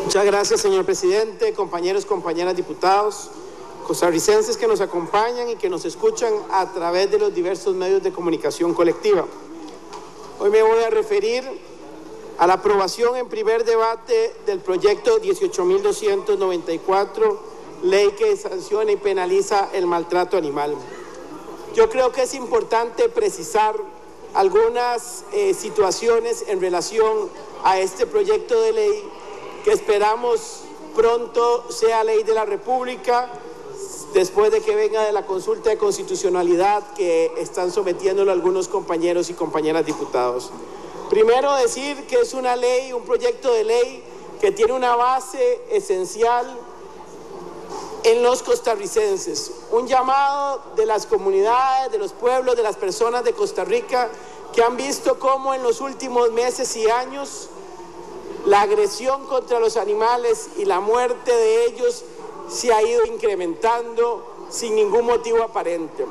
Muchas gracias, señor presidente, compañeros, compañeras diputados, costarricenses que nos acompañan y que nos escuchan a través de los diversos medios de comunicación colectiva. Hoy me voy a referir a la aprobación en primer debate del proyecto 18.294, ley que sanciona y penaliza el maltrato animal. Yo creo que es importante precisar algunas situaciones en relación a este proyecto de ley que esperamos pronto sea ley de la República, después de que venga de la consulta de constitucionalidad que están sometiéndolo algunos compañeros y compañeras diputados. Primero decir que es una ley, un proyecto de ley que tiene una base esencial en los costarricenses, un llamado de las comunidades, de los pueblos, de las personas de Costa Rica que han visto cómo en los últimos meses y años la agresión contra los animales y la muerte de ellos se ha ido incrementando sin ningún motivo aparente.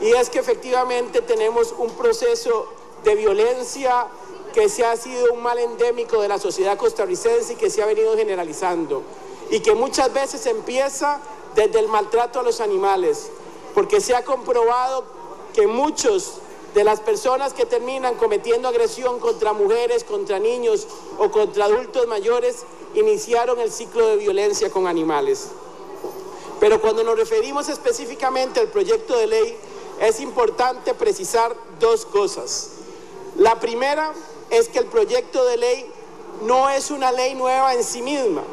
Y es que efectivamente tenemos un proceso de violencia que se ha sido un mal endémico de la sociedad costarricense y que se ha venido generalizando y que muchas veces empieza desde el maltrato a los animales, porque se ha comprobado que muchos de las personas que terminan cometiendo agresión contra mujeres, contra niños o contra adultos mayores iniciaron el ciclo de violencia con animales. Pero cuando nos referimos específicamente al proyecto de ley, es importante precisar dos cosas. La primera es que el proyecto de ley no es una ley nueva en sí misma,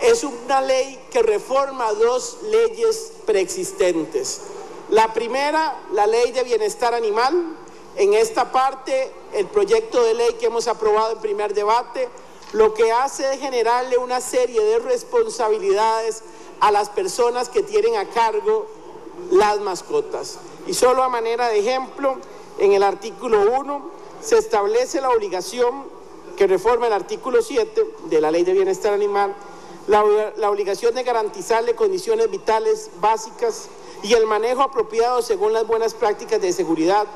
es una ley que reforma dos leyes preexistentes. La primera, la Ley de Bienestar Animal. En esta parte, el proyecto de ley que hemos aprobado en primer debate, lo que hace es generarle una serie de responsabilidades a las personas que tienen a cargo las mascotas. Y solo a manera de ejemplo, en el artículo 1 se establece la obligación que reforma el artículo 7 de la Ley de Bienestar Animal, la obligación de garantizarle condiciones vitales básicas y el manejo apropiado según las buenas prácticas de seguridad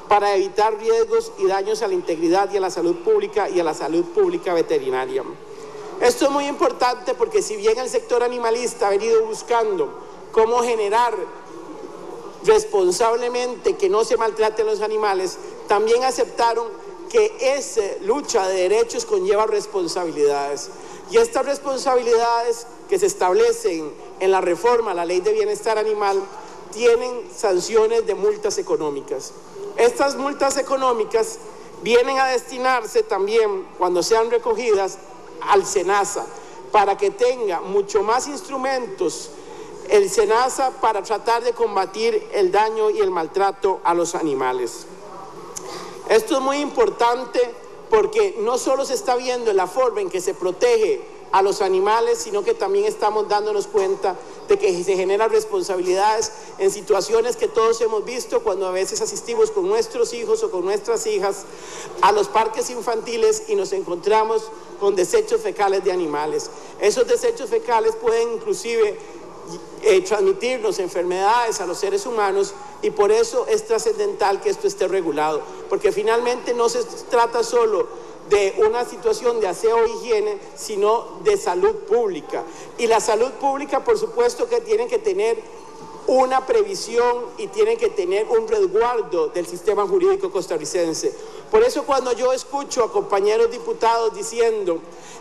para evitar riesgos y daños a la integridad y a la salud pública veterinaria. Esto es muy importante porque si bien el sector animalista ha venido buscando cómo generar responsablemente que no se maltraten los animales, también aceptaron que esa lucha de derechos conlleva responsabilidades. Y estas responsabilidades que se establecen en la reforma a la Ley de Bienestar Animal tienen sanciones de multas económicas. Estas multas económicas vienen a destinarse también, cuando sean recogidas, al SENASA, para que tenga mucho más instrumentos el SENASA para tratar de combatir el daño y el maltrato a los animales. Esto es muy importante porque no solo se está viendo en la forma en que se protege a los animales, sino que también estamos dándonos cuenta de que se generan responsabilidades en situaciones que todos hemos visto cuando a veces asistimos con nuestros hijos o con nuestras hijas a los parques infantiles y nos encontramos con desechos fecales de animales. Esos desechos fecales pueden inclusive transmitirnos enfermedades a los seres humanos y por eso es trascendental que esto esté regulado, porque finalmente no se trata solo de una situación de aseo o higiene, sino de salud pública. Y la salud pública, por supuesto, que tiene que tener una previsión y tiene que tener un resguardo del sistema jurídico costarricense. Por eso cuando yo escucho a compañeros diputados diciendo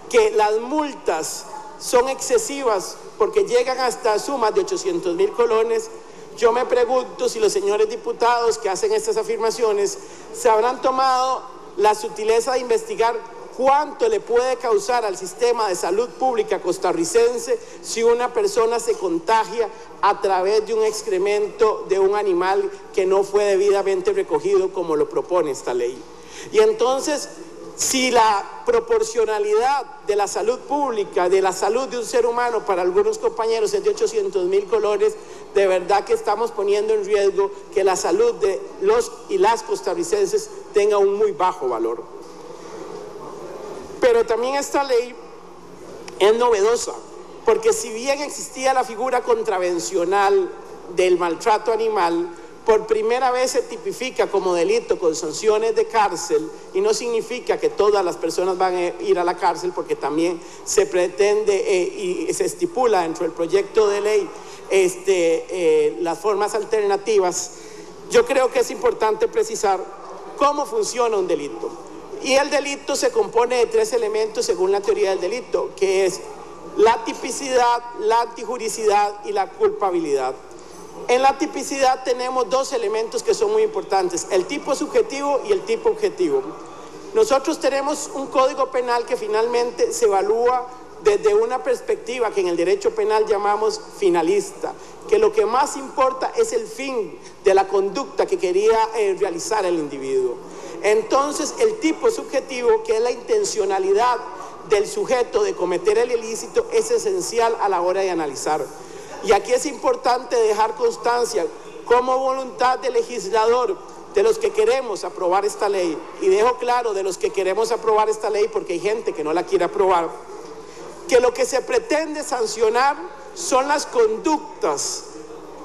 que las multas son excesivas porque llegan hasta sumas de 800,000 colones, yo me pregunto si los señores diputados que hacen estas afirmaciones se habrán tomado la sutileza de investigar cuánto le puede causar al sistema de salud pública costarricense si una persona se contagia a través de un excremento de un animal que no fue debidamente recogido como lo propone esta ley. Y entonces, si la proporcionalidad de la salud pública, de la salud de un ser humano para algunos compañeros es de 800,000 colones, de verdad que estamos poniendo en riesgo que la salud de los y las costarricenses tenga un muy bajo valor. Pero también esta ley es novedosa, porque si bien existía la figura contravencional del maltrato animal, por primera vez se tipifica como delito con sanciones de cárcel, y no significa que todas las personas van a ir a la cárcel, porque también se pretende y se estipula dentro del proyecto de ley las formas alternativas. Yo creo que es importante precisar cómo funciona un delito. Y el delito se compone de 3 elementos según la teoría del delito, que es la tipicidad, la antijuricidad y la culpabilidad. En la tipicidad tenemos 2 elementos que son muy importantes: el tipo subjetivo y el tipo objetivo. Nosotros tenemos un código penal que finalmente se evalúa desde una perspectiva que en el derecho penal llamamos finalista, que lo que más importa es el fin de la conducta que quería realizar el individuo. Entonces, el tipo subjetivo, que es la intencionalidad del sujeto de cometer el ilícito, es esencial a la hora de analizar. Y aquí es importante dejar constancia como voluntad del legislador, de los que queremos aprobar esta ley, y dejo claro de los que queremos aprobar esta ley porque hay gente que no la quiere aprobar, que lo que se pretende sancionar son las conductas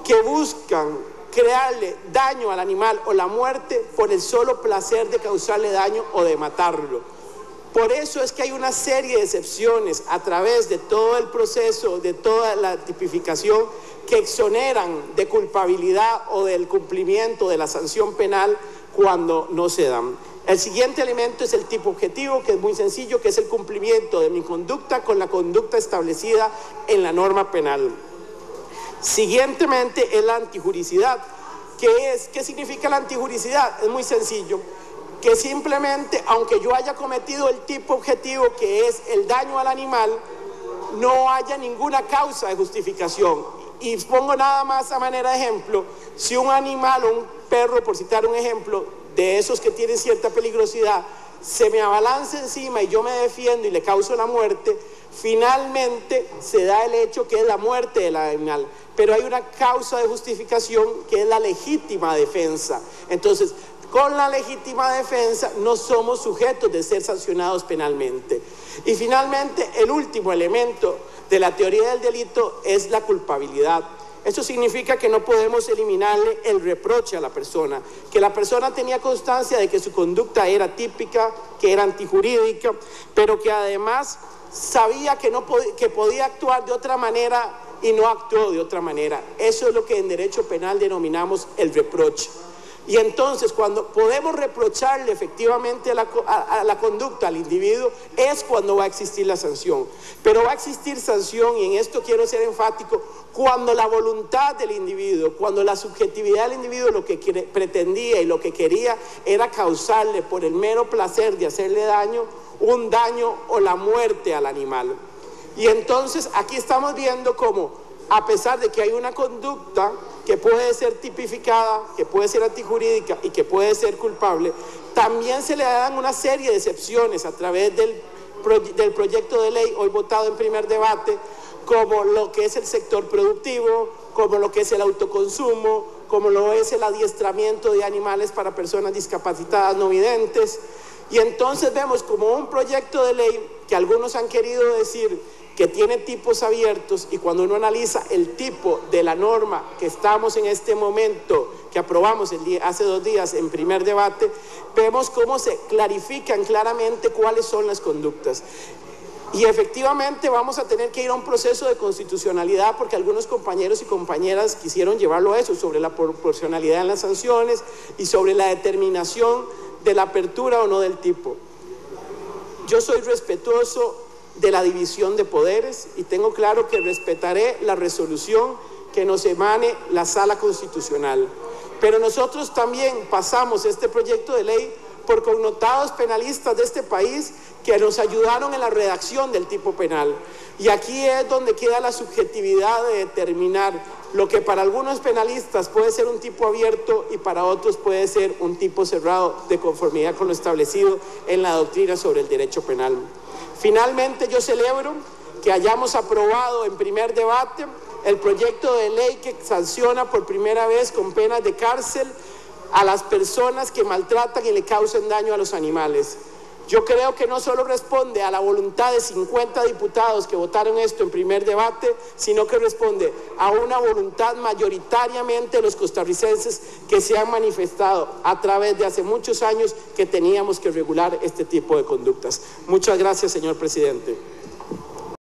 que buscan crearle daño al animal o la muerte por el solo placer de causarle daño o de matarlo. Por eso es que hay una serie de excepciones a través de todo el proceso, de toda la tipificación, que exoneran de culpabilidad o del cumplimiento de la sanción penal cuando no se dan. El siguiente elemento es el tipo objetivo, que es muy sencillo, que es el cumplimiento de mi conducta con la conducta establecida en la norma penal. Siguientemente es la antijuricidad. ¿Qué significa la antijuricidad? Es muy sencillo, que simplemente, aunque yo haya cometido el tipo objetivo, que es el daño al animal, no haya ninguna causa de justificación. Y pongo nada más a manera de ejemplo: si un animal o un perro, por citar un ejemplo, de esos que tienen cierta peligrosidad, se me abalanza encima y yo me defiendo y le causo la muerte, finalmente se da el hecho que es la muerte del animal, pero hay una causa de justificación que es la legítima defensa. Entonces, con la legítima defensa no somos sujetos de ser sancionados penalmente. Y finalmente, el último elemento de la teoría del delito es la culpabilidad. Eso significa que no podemos eliminarle el reproche a la persona, que la persona tenía constancia de que su conducta era típica, que era antijurídica, pero que además sabía que podía actuar de otra manera y no actuó de otra manera. Eso es lo que en derecho penal denominamos el reproche. Y entonces, cuando podemos reprocharle efectivamente a la conducta al individuo, es cuando va a existir la sanción. Pero va a existir sanción, y en esto quiero ser enfático, cuando la voluntad del individuo, cuando la subjetividad del individuo lo que pretendía y lo que quería era causarle, por el mero placer de hacerle daño, un daño o la muerte al animal. Y entonces aquí estamos viendo cómo, a pesar de que hay una conducta que puede ser tipificada, que puede ser antijurídica y que puede ser culpable, también se le dan una serie de excepciones a través del proyecto de ley hoy votado en primer debate, como lo que es el sector productivo, como lo que es el autoconsumo, como lo es el adiestramiento de animales para personas discapacitadas no videntes. Y entonces vemos como un proyecto de ley que algunos han querido decir que tiene tipos abiertos, y cuando uno analiza el tipo de la norma que estamos en este momento, que aprobamos hace 2 días en primer debate, vemos cómo se clarifican claramente cuáles son las conductas. Y efectivamente vamos a tener que ir a un proceso de constitucionalidad, porque algunos compañeros y compañeras quisieron llevarlo a eso, sobre la proporcionalidad en las sanciones y sobre la determinación de la apertura o no del tipo. Yo soy respetuoso de la división de poderes y tengo claro que respetaré la resolución que nos emane la Sala Constitucional. Pero nosotros también pasamos este proyecto de ley por connotados penalistas de este país que nos ayudaron en la redacción del tipo penal. Y aquí es donde queda la subjetividad de determinar lo que para algunos penalistas puede ser un tipo abierto y para otros puede ser un tipo cerrado, de conformidad con lo establecido en la doctrina sobre el derecho penal. Finalmente, yo celebro que hayamos aprobado en primer debate el proyecto de ley que sanciona por primera vez con penas de cárcel a las personas que maltratan y le causan daño a los animales. Yo creo que no solo responde a la voluntad de 50 diputados que votaron esto en primer debate, sino que responde a una voluntad mayoritariamente de los costarricenses que se han manifestado a través de hace muchos años que teníamos que regular este tipo de conductas. Muchas gracias, señor presidente.